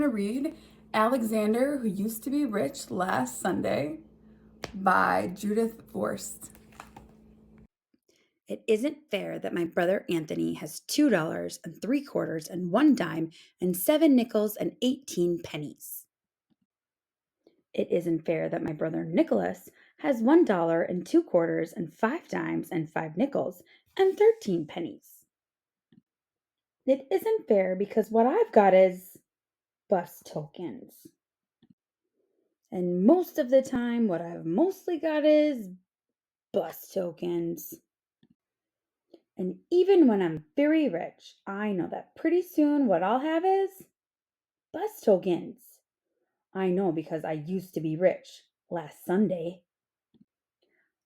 to read Alexander, Who Used to Be Rich Last Sunday by Judith Vorst. It isn't fair that my brother Anthony has $2.75 and 1 dime and 7 nickels and 18 pennies. It isn't fair that my brother Nicholas has $1.02 and 5 dimes and 5 nickels and 13 pennies. It isn't fair because what I've got is bus tokens. And most of the time, what I've mostly got is bus tokens. And even when I'm very rich, I know that pretty soon what I'll have is bus tokens. I know because I used to be rich last Sunday.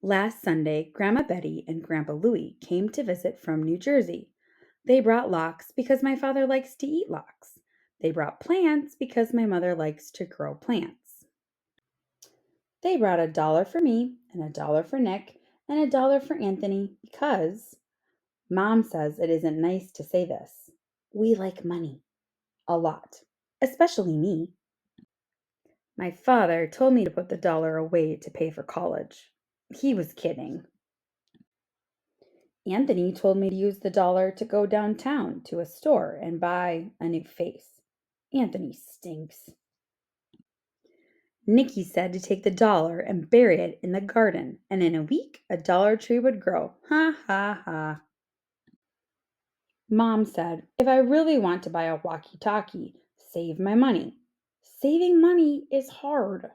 Last Sunday, Grandma Betty and Grandpa Louie came to visit from New Jersey. They brought lox because my father likes to eat lox. They brought plants because my mother likes to grow plants. They brought $1 for me and $1 for Nick and $1 for Anthony because Mom says it isn't nice to say this. We like money. A lot. Especially me. My father told me to put the dollar away to pay for college. He was kidding. Anthony told me to use the dollar to go downtown to a store and buy a new face. Anthony stinks. Nicky said to take the dollar and bury it in the garden, and in a week a dollar tree would grow. Ha ha ha. Mom said, if I really want to buy a walkie-talkie, save my money. Saving money is hard.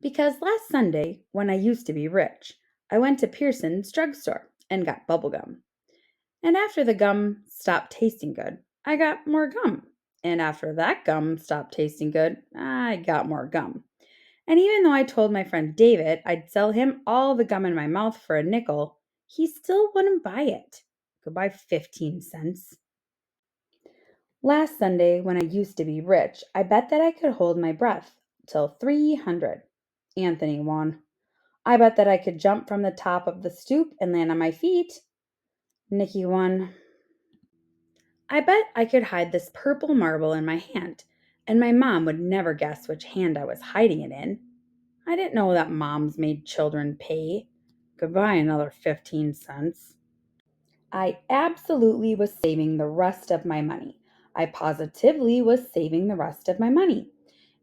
Because last Sunday, when I used to be rich, I went to Pearson's drugstore and got bubble gum. And after the gum stopped tasting good, I got more gum. And after that gum stopped tasting good, I got more gum. And even though I told my friend David I'd sell him all the gum in my mouth for a nickel, he still wouldn't buy it. Goodbye, 15 cents. Last Sunday, when I used to be rich, I bet that I could hold my breath till 300. Anthony won. I bet that I could jump from the top of the stoop and land on my feet. Nicky won. I bet I could hide this purple marble in my hand, and my mom would never guess which hand I was hiding it in. I didn't know that moms made children pay. Goodbye, another 15 cents. I absolutely was saving the rest of my money. I positively was saving the rest of my money.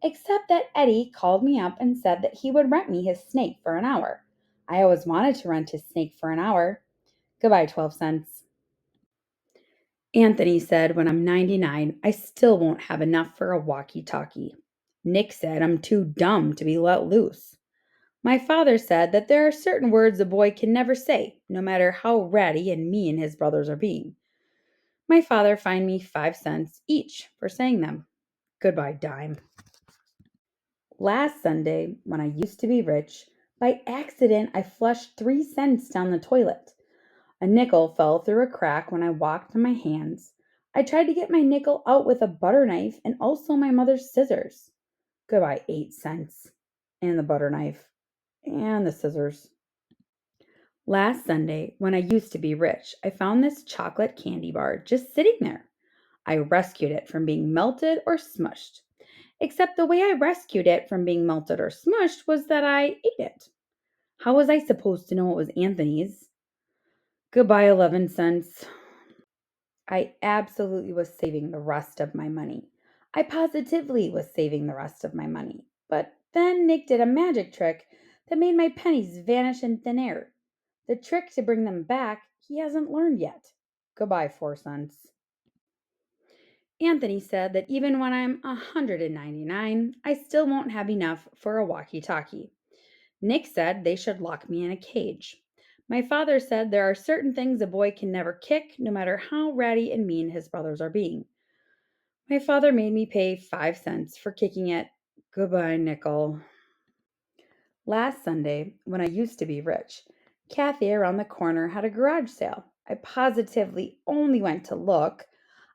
Except that Eddie called me up and said that he would rent me his snake for an hour. I always wanted to rent his snake for an hour. Goodbye, 12 cents. Anthony said when I'm 99, I still won't have enough for a walkie-talkie. Nick said I'm too dumb to be let loose. My father said that there are certain words a boy can never say, no matter how ratty and mean his brothers are being. My father fined me 5 cents each for saying them. Goodbye, dime. Last Sunday, when I used to be rich, by accident I flushed 3 cents down the toilet. A nickel fell through a crack when I walked on my hands. I tried to get my nickel out with a butter knife and also my mother's scissors. Goodbye, 8 cents. And the butter knife. And the scissors. Last Sunday, when I used to be rich, I found this chocolate candy bar just sitting there. I rescued it from being melted or smushed. Except the way I rescued it from being melted or smushed was that I ate it. How was I supposed to know it was Anthony's? Goodbye, 11 cents. I absolutely was saving the rest of my money. I positively was saving the rest of my money. But then Nick did a magic trick that made my pennies vanish in thin air. The trick to bring them back he hasn't learned yet. Goodbye, 4 cents. Anthony said that even when I'm 199, I still won't have enough for a walkie-talkie. Nick said they should lock me in a cage. My father said there are certain things a boy can never kick, no matter how ratty and mean his brothers are being. My father made me pay 5 cents for kicking it. Goodbye, nickel. Last Sunday, when I used to be rich, Kathy around the corner had a garage sale. I positively only went to look.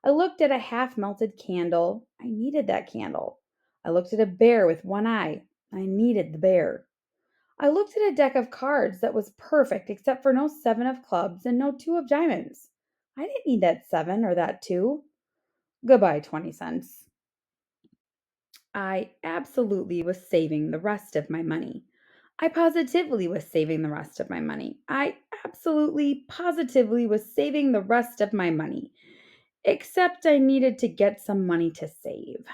I looked at a half melted candle. I needed that candle. I looked at a bear with one eye. I needed the bear. I looked at a deck of cards that was perfect except for no 7 of clubs and no 2 of diamonds. I didn't need that 7 or that 2. Goodbye, 20 cents. I absolutely was saving the rest of my money. I positively was saving the rest of my money. I absolutely, positively was saving the rest of my money. Except I needed to get some money to save.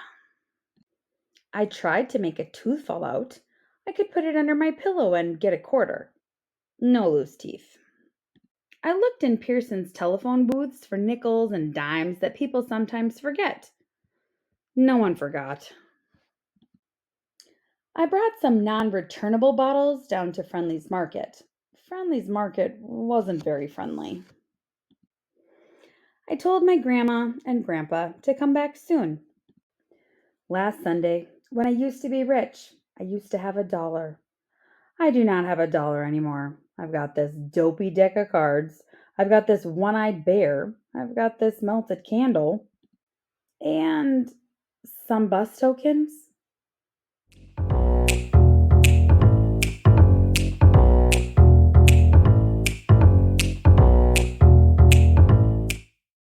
I tried to make a tooth fall out. I could put it under my pillow and get a quarter. No loose teeth. I looked in Pearson's telephone booths for nickels and dimes that people sometimes forget. No one forgot. I brought some non returnable bottles down to Friendly's Market. Friendly's Market wasn't very friendly. I told my grandma and grandpa to come back soon. Last Sunday, when I used to be rich, I used to have $1. I do not have $1 anymore. I've got this dopey deck of cards. I've got this one eyed bear. I've got this melted candle. And some bus tokens.